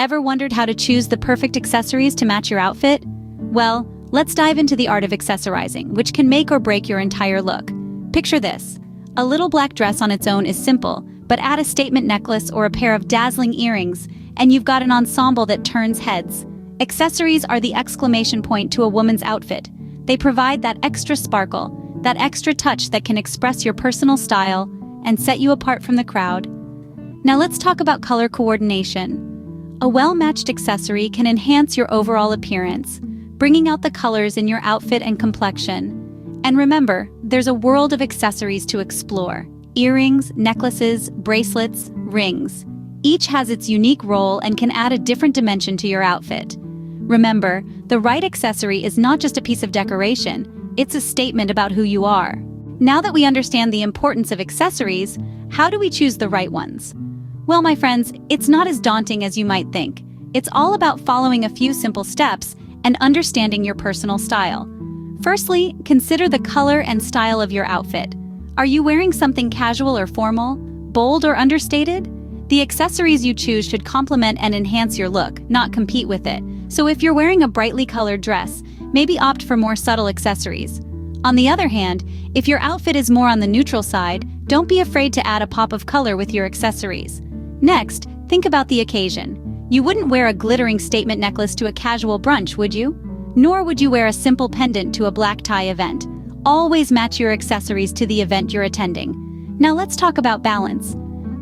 Ever wondered how to choose the perfect accessories to match your outfit? Well, let's dive into the art of accessorizing, which can make or break your entire look. Picture this. A little black dress on its own is simple, but add a statement necklace or a pair of dazzling earrings, and you've got an ensemble that turns heads. Accessories are the exclamation point to a woman's outfit. They provide that extra sparkle, that extra touch that can express your personal style and set you apart from the crowd. Now let's talk about color coordination. A well-matched accessory can enhance your overall appearance, bringing out the colors in your outfit and complexion. And remember, there's a world of accessories to explore. Earrings, necklaces, bracelets, rings. Each has its unique role and can add a different dimension to your outfit. Remember, the right accessory is not just a piece of decoration, it's a statement about who you are. Now that we understand the importance of accessories, how do we choose the right ones? Well, my friends, it's not as daunting as you might think. It's all about following a few simple steps and understanding your personal style. Firstly, consider the color and style of your outfit. Are you wearing something casual or formal, bold or understated? The accessories you choose should complement and enhance your look, not compete with it. So if you're wearing a brightly colored dress, maybe opt for more subtle accessories. On the other hand, if your outfit is more on the neutral side, don't be afraid to add a pop of color with your accessories. Next, think about the occasion. You wouldn't wear a glittering statement necklace to a casual brunch, would you? Nor would you wear a simple pendant to a black tie event. Always match your accessories to the event you're attending. Now let's talk about balance.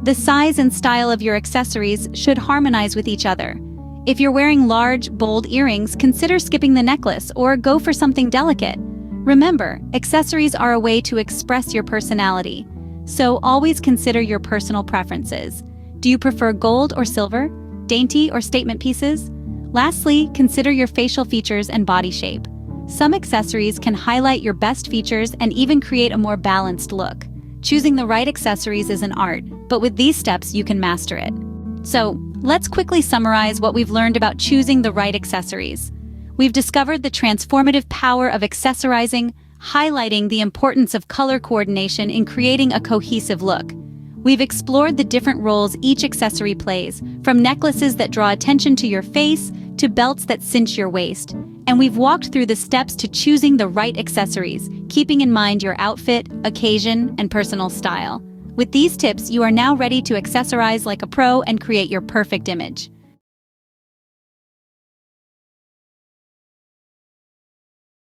The size and style of your accessories should harmonize with each other. If you're wearing large, bold earrings, consider skipping the necklace or go for something delicate. Remember, accessories are a way to express your personality, so always consider your personal preferences. Do you prefer gold or silver, dainty or statement pieces? Lastly, consider your facial features and body shape. Some accessories can highlight your best features and even create a more balanced look. Choosing the right accessories is an art, but with these steps you can master it. So, let's quickly summarize what we've learned about choosing the right accessories. We've discovered the transformative power of accessorizing, highlighting the importance of color coordination in creating a cohesive look. We've explored the different roles each accessory plays, from necklaces that draw attention to your face to belts that cinch your waist. And we've walked through the steps to choosing the right accessories, keeping in mind your outfit, occasion, and personal style. With these tips, you are now ready to accessorize like a pro and create your perfect image.